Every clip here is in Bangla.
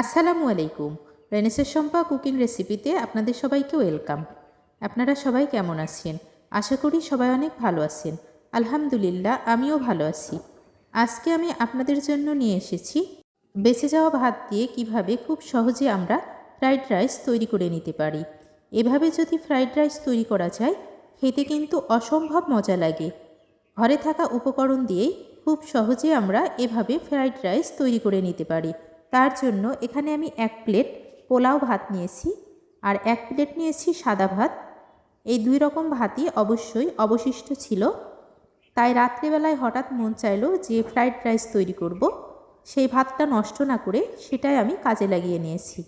আসসালামু আলাইকুম। রেনেসার শম্পা কুকিং রেসিপিতে আপনাদের সবাইকে ওয়েলকাম। আপনারা সবাই কেমন আছেন? আশা করি সবাই অনেক ভালো আছেন। আলহামদুলিল্লাহ, আমিও ভালো আছি। আজকে আমি আপনাদের জন্য নিয়ে এসেছি বেঁচে যাওয়া ভাত দিয়ে কিভাবে খুব সহজে আমরা ফ্রাইড রাইস তৈরি করে নিতে পারি। এভাবে যদি ফ্রাইড রাইস তৈরি করা যায়, খেতে কিন্তু অসম্ভব মজা লাগে। ঘরে থাকা উপকরণ দিয়েই খুব সহজে আমরা এভাবে ফ্রাইড রাইস তৈরি করে নিতে পারি। তার জন্য এখানে আমি 1 প্লেট পোলাও ভাত নিয়েছি আর 1 প্লেট নিয়েছি সাদা ভাত। এই 2 রকম ভাতই অবশ্যই অবশিষ্ট ছিল, তাই রাত্রিবেলায় হঠাৎ মন চাইলো যে ফ্রাইড রাইস তৈরি করব। সেই ভাতটা নষ্ট না করে সেটাই আমি কাজে লাগিয়ে নিয়েছি।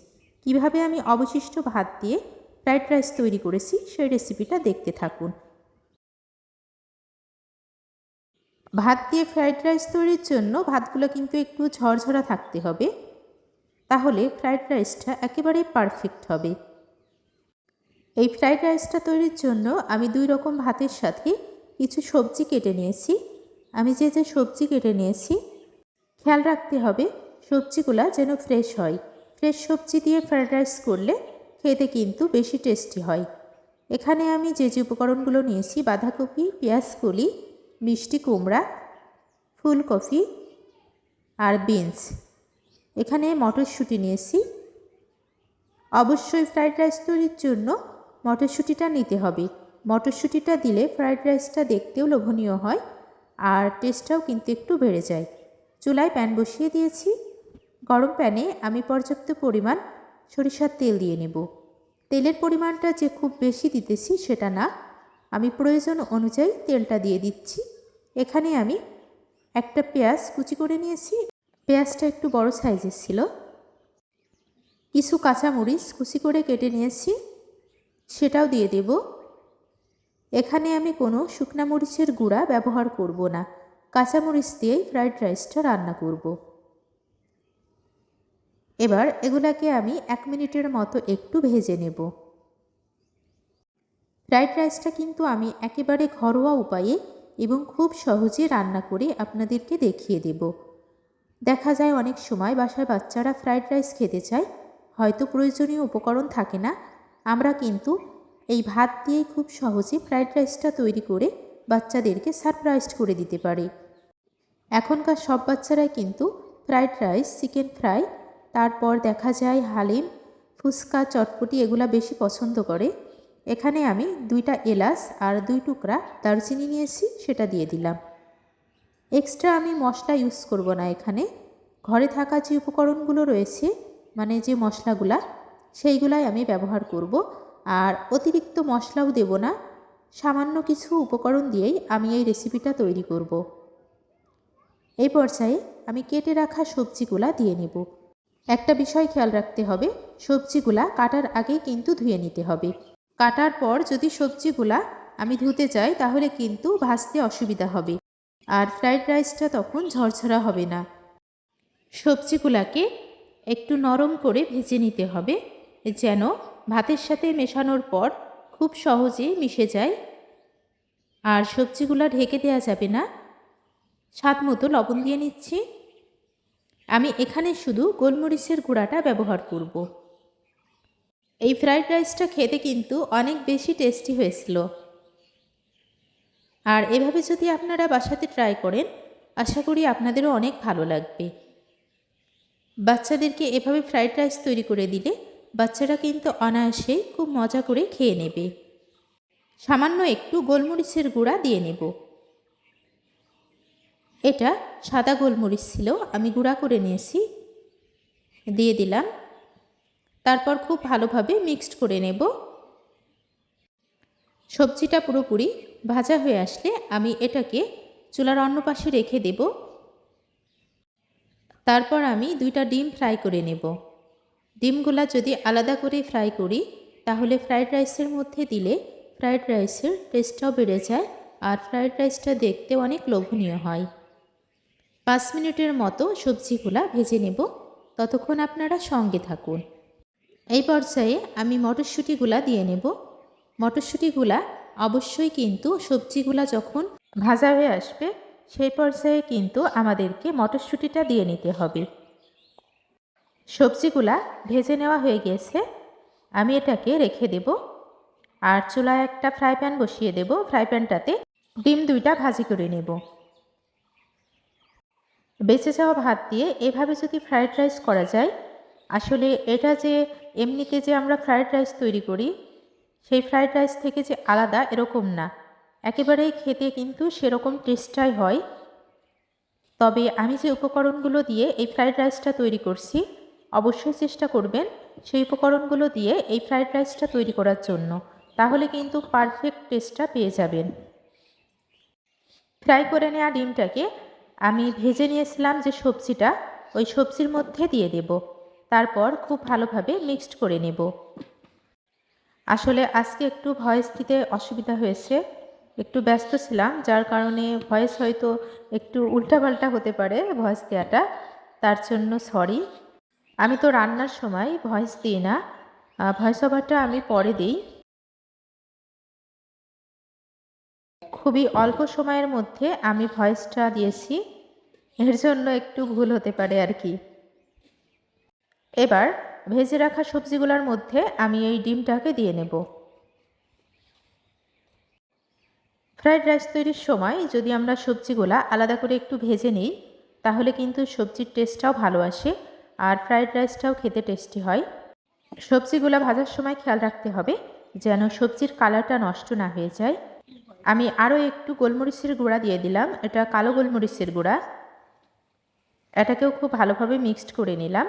কিভাবে আমি অবশিষ্ট ভাত দিয়ে ফ্রাইড রাইস তৈরি করেছি সেই রেসিপিটা দেখতে থাকুন। ভাত দিয়ে ফ্রাইড রাইস তৈরির জন্য ভাতগুলো কিন্তু একটু ঝরঝরা থাকতে হবে, তাহলে ফ্রাইড রাইসটা একেবারেই পারফেক্ট হবে। এই ফ্রাইড রাইসটা তৈরির জন্য আমি 2 রকম ভাতের সাথে কিছু সবজি কেটে নিয়েছি। আমি যে সবজি কেটে নিয়েছি, খেয়াল রাখতে হবে সবজিগুলা যেন ফ্রেশ হয়। ফ্রেশ সবজি দিয়ে ফ্রাইড রাইস করলে খেতে কিন্তু বেশি টেস্টি হয়। এখানে আমি যে উপকরণগুলো নিয়েছি, বাঁধাকপি, পেঁয়াজ কলি, মিষ্টি কুমড়া, ফুলকপি আর বিনস। এখানে মটরশুঁটি নিয়েছি। অবশ্যই ফ্রাইড রাইস তৈরির জন্য মটরশুঁটিটা নিতে হবে। মটরশুঁটিটা দিলে ফ্রাইড রাইসটা দেখতেও লোভনীয় হয় আর টেস্টটাও কিন্তু একটু বেড়ে যায়। চুলায় প্যান বসিয়ে দিয়েছি। গরম প্যানে আমি পর্যাপ্ত পরিমাণ সরিষার তেল দিয়ে নেব। তেলের পরিমাণটা যে খুব বেশি দিতেছি সেটা না, আমি প্রয়োজন অনুযায়ী তেলটা দিয়ে দিচ্ছি। এখানে আমি একটা পেঁয়াজ কুচি করে নিয়েছি। পেঁয়াজটা একটু বড় সাইজের ছিল। কিছু কাঁচামরিচ কুচি করে কেটে নিয়েছি, সেটাও দিয়ে দেব। এখানে আমি কোনো শুকনা মরিচের গুঁড়া ব্যবহার করব না, কাঁচামরিচ দিয়েই ফ্রাইড রাইসটা রান্না করব। এবার এগুলাকে আমি 1 মিনিটের মতো একটু ভেজে নেব। ফ্রাইড রাইসটা কিন্তু আমি একেবারে ঘরোয়া উপায়ে এবং খুব সহজে রান্না করে আপনাদেরকে দেখিয়ে দেব। দেখা যায় অনেক সময় বাসায় বাচ্চারা ফ্রাইড রাইস খেতে চায়, হয়তো প্রয়োজনীয় উপকরণ থাকে না। আমরা কিন্তু এই ভাত দিয়েই খুব সহজে ফ্রাইড রাইসটা তৈরি করে বাচ্চাদেরকে সারপ্রাইজ করে দিতে পারি। এখনকার সব বাচ্চারাই কিন্তু ফ্রাইড রাইস, চিকেন ফ্রাই, তারপর দেখা যায় হালিম, ফুচকা, চটপটি এগুলা বেশি পছন্দ করে। এখানে আমি 2টা এলাচ আর 2 টুকরা দারচিনি নিয়েছি, সেটা দিয়ে দিলাম। এক্সট্রা আমি মশলা ইউজ করব না। এখানে ঘরে থাকা যে উপকরণগুলো রয়েছে, মানে যে মশলাগুলা, সেইগুলাই আমি ব্যবহার করব। আর অতিরিক্ত মশলাও দেব না। সামান্য কিছু উপকরণ দিয়েই আমি এই রেসিপিটা তৈরি করব। এই পর্যায়ে আমি কেটে রাখা সবজিগুলা দিয়ে নেব। একটা বিষয় খেয়াল রাখতে হবে, সবজিগুলা কাটার আগেই কিন্তু ধুয়ে নিতে হবে। কাটার পর যদি সবজিগুলা আমি ধুতে যাই তাহলে কিন্তু ভাজতে অসুবিধা হবে আর ফ্রাইড রাইসটা তখন ঝরঝরা হবে না। সবজিগুলাকে একটু নরম করে ভেজে নিতে হবে, যেন ভাতের সাথে মেশানোর পর খুব সহজে মিশে যায়। আর সবজিগুলা ঢেকে দেওয়া যাবে না। স্বাদ মতো লবণ দিয়ে নিচ্ছি। আমি এখানে শুধু গোলমরিচের গুঁড়াটা ব্যবহার করব। এই ফ্রাইড রাইসটা খেতে কিন্তু অনেক বেশি টেস্টি হয়েছিল। আর এভাবে যদি আপনারা বাসাতে ট্রাই করেন, আশা করি আপনাদেরও অনেক ভালো লাগবে। বাচ্চাদেরকে এভাবে ফ্রাইড রাইস তৈরি করে দিলে বাচ্চারা কিন্তু অনায়াসেই খুব মজা করে খেয়ে নেবে। সামান্য একটু গোলমরিচের গুঁড়া দিয়ে নেব। এটা সাদা গোলমরিচ ছিল, আমি গুঁড়া করে নিয়েছি, দিয়ে দিলাম। তারপর খুব ভালোভাবে মিক্সড করে নেব। সবজিটা পুরোপুরি ভাজা হয়ে আসলে আমি এটাকে চুলার অন্য পাশে রেখে দেব। তারপর আমি 2টা ডিম ফ্রাই করে নেব। ডিমগুলা যদি আলাদা করে ফ্রাই করি তাহলে ফ্রাইড রাইসের মধ্যে দিলে ফ্রাইড রাইসের টেস্টটাও বেড়ে যায় আর ফ্রাইড রাইসটা দেখতে অনেক লোভনীয় হয়। 5 মিনিটের মতো সবজিগুলা ভেজে নেব, ততক্ষণ আপনারা সঙ্গে থাকুন। এই পর্যায়ে আমি মটরশুঁটিগুলা দিয়ে নেব। মটরশুঁটিগুলা অবশ্যই কিন্তু সবজিগুলা যখন ভাজা হয়ে আসবে সেই পর্যায়ে কিন্তু আমাদেরকে মটরশুঁটিটা দিয়ে নিতে হবে। সবজিগুলা ভেজে নেওয়া হয়ে গিয়েছে। আমি এটাকে রেখে দেব। আর চুলায় একটা ফ্রাই প্যান বসিয়ে দেব। ফ্রাই প্যানটাতে ডিম 2টা ভাজি করে নেব। বেঁচে যাওয়া ভাত দিয়ে এভাবে যদি ফ্রায়েড রাইস করা যায়, আসলে এটা যে এমনিতে যে আমরা ফ্রায়েড রাইস তৈরি করি সেই ফ্রায়েড রাইস থেকে যে আলাদা এরকম না, একেবারেই খেতে কিন্তু সেরকম টেস্টটাই হয়। তবে আমি যে উপকরণগুলো দিয়ে এই ফ্রায়েড রাইসটা তৈরি করছি, অবশ্যই চেষ্টা করবেন সেই উপকরণগুলো দিয়ে এই ফ্রায়েড রাইসটা তৈরি করার জন্য, তাহলে কিন্তু পারফেক্ট টেস্টটা পেয়ে যাবেন। ফ্রাই করে নেওয়া ডিমটাকে আমি ভেজে নিয়েছিলাম যে সবজিটা, ওই সবজির মধ্যে দিয়ে দেব। তারপর খুব ভালোভাবে মিক্সড করে নেব। আসলে আজকে একটু ভয়েস দিতে অসুবিধা হয়েছে, একটু ব্যস্ত ছিলাম, যার কারণে ভয়েস হয়তো একটু উল্টাপাল্টা হতে পারে ভয়েস দেওয়াটা, তার জন্য সরি। আমি তো রান্নার সময় ভয়েস দিই না, ভয়েস ওভারটা আমি পরে দিই। খুবই অল্প সময়ের মধ্যে আমি ভয়েসটা দিয়েছি, এর জন্য একটু ভুল হতে পারে আর কি। এবার ভেজে রাখা সবজিগুলোর মধ্যে আমি এই ডিমটাকে দিয়ে নেব। ফ্রায়েড রাইস তৈরির সময় যদি আমরা সবজিগুলা আলাদা করে একটু ভেজে নিই, তাহলে কিন্তু সবজির টেস্টটাও ভালো আসে আর ফ্রায়েড রাইসটাও খেতে টেস্টি হয়। সবজিগুলা ভাজার সময় খেয়াল রাখতে হবে যেন সবজির কালারটা নষ্ট না হয়ে যায়। আমি আরও একটু গোলমরিচের গুঁড়া দিয়ে দিলাম, এটা কালো গোলমরিচের গুঁড়া। এটাকেও খুব ভালোভাবে মিক্সড করে নিলাম।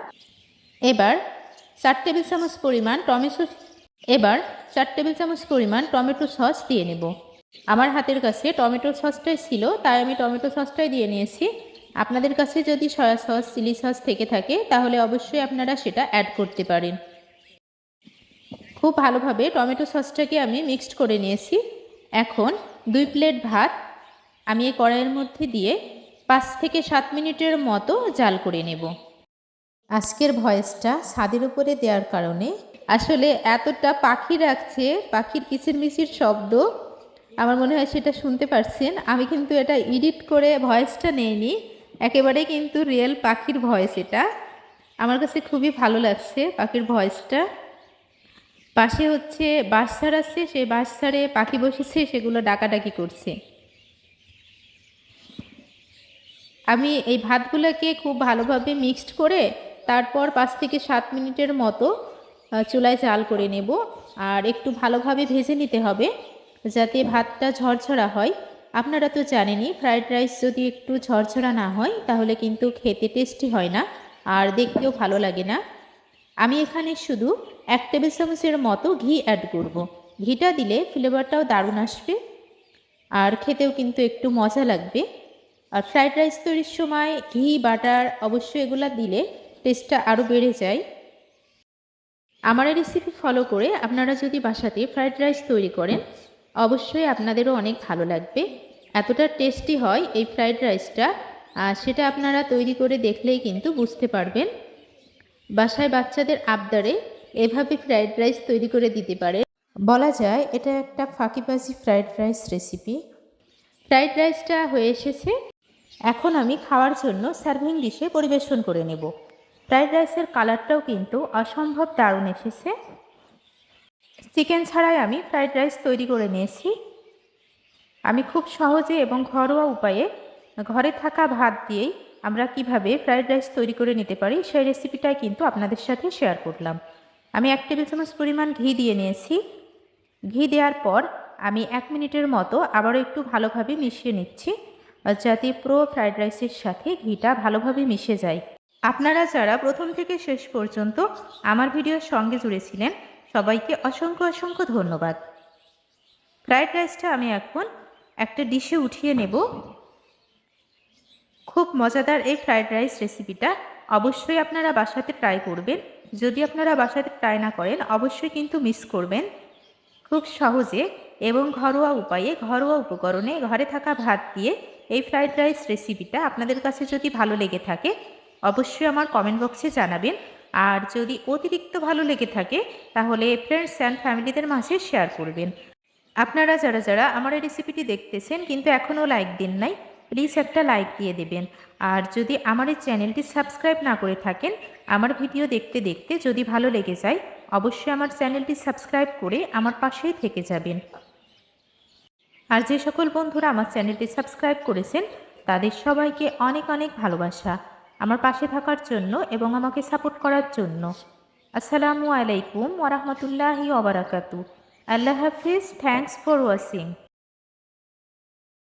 এবার 4 টেবিল চামচ পরিমাণ টমেটো সস দিয়ে নেব। আমার হাতের কাছে টমেটো সসটাই ছিল, তাই আমি টমেটো সসটাই দিয়ে নিয়েছি। আপনাদের কাছে যদি সয়া সস, চিলি সস থেকে থাকে তাহলে অবশ্যই আপনারা সেটা অ্যাড করতে পারেন। খুব ভালোভাবে টমেটো সসটাকে আমি মিক্সড করে নিয়েছি। এখন 2 প্লেট ভাত আমি এই কড়াইয়ের মধ্যে দিয়ে 5 থেকে 7 মিনিটের মতো জাল করে নেব। আজকের ভয়েসটা ছাদের উপরে দেওয়ার কারণে আসলে এতটা পাখি ডাকছে, পাখির কিচিরমিচির শব্দ, আমার মনে হয় সেটা শুনতে পারছেন। আমি কিন্তু এটা এডিট করে ভয়েসটা নেইনি, একেবারেই কিন্তু রিয়েল পাখির ভয়েস এটা। আমার কাছে খুবই ভালো লাগছে পাখির ভয়েসটা। পাশে হচ্ছে বাঁশঝাড় আছে, সেই বাঁশঝাড়ে পাখি বসেছে, সেগুলো ডাকাডাকি করছে। আমি এই ভাতগুলোকে খুব ভালোভাবে মিক্সড করে তারপর 5 থেকে 7 মিনিটের মতো চুলায় জাল করে নেব। আর একটু ভালোভাবে ভেজে নিতে হবে যাতে ভাতটা ঝরঝরা হয়। আপনারা তো জানেনই ফ্রায়েড রাইস যদি একটু ঝরঝরা না হয় তাহলে কিন্তু খেতে টেস্টি হয় না আর দেখতেও ভালো লাগে না। আমি এখানে শুধু 1 টেবিল চামচের মতো ঘি অ্যাড করব। ঘিটা দিলে ফ্লেভারটাও দারুণ আসবে আর খেতেও কিন্তু একটু মজা লাগবে। আর ফ্রায়েড রাইস তৈরির সময় ঘি, বাটার অবশ্যই এগুলো দিলে টেস্টটা আরও বেড়ে যায়। আমার এই রেসিপি ফলো করে আপনারা যদি বাসাতে ফ্রায়েড রাইস তৈরি করেন অবশ্যই আপনাদেরও অনেক ভালো লাগবে। এতটা টেস্টি হয় এই ফ্রায়েড রাইসটা, সেটা আপনারা তৈরি করে দেখলেই কিন্তু বুঝতে পারবেন। বাসায় বাচ্চাদের আবদারে এভাবে ফ্রায়েড রাইস তৈরি করে দিতে পারে, বলা যায় এটা একটা ফাঁকিবাজি ফ্রায়েড রাইস রেসিপি। ফ্রায়েড রাইসটা হয়ে এসেছে, এখন আমি খাওয়ার জন্য সার্ভিং ডিশে পরিবেশন করে নেব। ফ্রায়েড রাইসের কালারটাও কিন্তু অসম্ভব দারুণ এসেছে। চিকেন ছাড়াই আমি ফ্রায়েড রাইস তৈরি করে নিয়েছি। আমি খুব সহজে এবং ঘরোয়া উপায়ে ঘরে থাকা ভাত দিয়েই আমরা কিভাবে ফ্রায়েড রাইস তৈরি করে নিতে পারি সেই রেসিপিটাই কিন্তু আপনাদের সাথে শেয়ার করলাম। আমি 1 টেবিল চামচ পরিমাণ ঘি দিয়ে নিয়েছি। ঘি দেওয়ার পর আমি 1 মিনিটের মতো আবারও একটু ভালোভাবে মিশিয়ে নিচ্ছি যাতে পুরো ফ্রায়েড রাইসের সাথে ঘিটা ভালোভাবে মিশে যায়। আপনারা যারা প্রথম থেকে শেষ পর্যন্ত আমার ভিডিওর সঙ্গে জুড়েছিলেন সবাইকে অসংখ্য অসংখ্য ধন্যবাদ। ফ্রায়েড রাইসটা আমি এখন একটা ডিশে উঠিয়ে নেব। খুব মজাদার এই ফ্রায়েড রাইস রেসিপিটা অবশ্যই আপনারা বাসাতে ট্রাই করবেন। যদি আপনারা বাসাতে ট্রাই না করেন অবশ্যই কিন্তু মিস করবেন। খুব সহজে এবং ঘরোয়া উপায়ে, ঘরোয়া উপকরণে, ঘরে থাকা ভাত দিয়ে এই ফ্রায়েড রাইস রেসিপিটা আপনাদের কাছে যদি ভালো লেগে থাকে অবশ্যই আমার কমেন্ট বক্সে জানাবেন। আর যদি অতিরিক্ত ভালো লেগে থাকে তাহলে ফ্রেন্ডস অ্যান্ড ফ্যামিলিদের মাঝে শেয়ার করবেন। আপনারা যারা যারা আমার এই রেসিপিটি দেখতেছেন কিন্তু এখনও লাইক দেন নাই, প্লিজ একটা লাইক দিয়ে দেবেন। আর যদি আমার এই চ্যানেলটি সাবস্ক্রাইব না করে থাকেন আমার ভিডিও দেখতে দেখতে যদি ভালো লেগে যায় অবশ্যই আমার চ্যানেলটি সাবস্ক্রাইব করে আমার পাশেই থেকে যাবেন। আর যে সকল বন্ধুরা আমার চ্যানেলটি সাবস্ক্রাইব করেছেন তাদের সবাইকে অনেক অনেক ভালোবাসা আমার পাশে থাকার জন্য এবং আমাকে সাপোর্ট করার জন্য। আসসালামু আলাইকুম ওয়া রাহমাতুল্লাহি ওয়া বারাকাতুহু। আল্লাহ হাফিজ। Thanks for watching.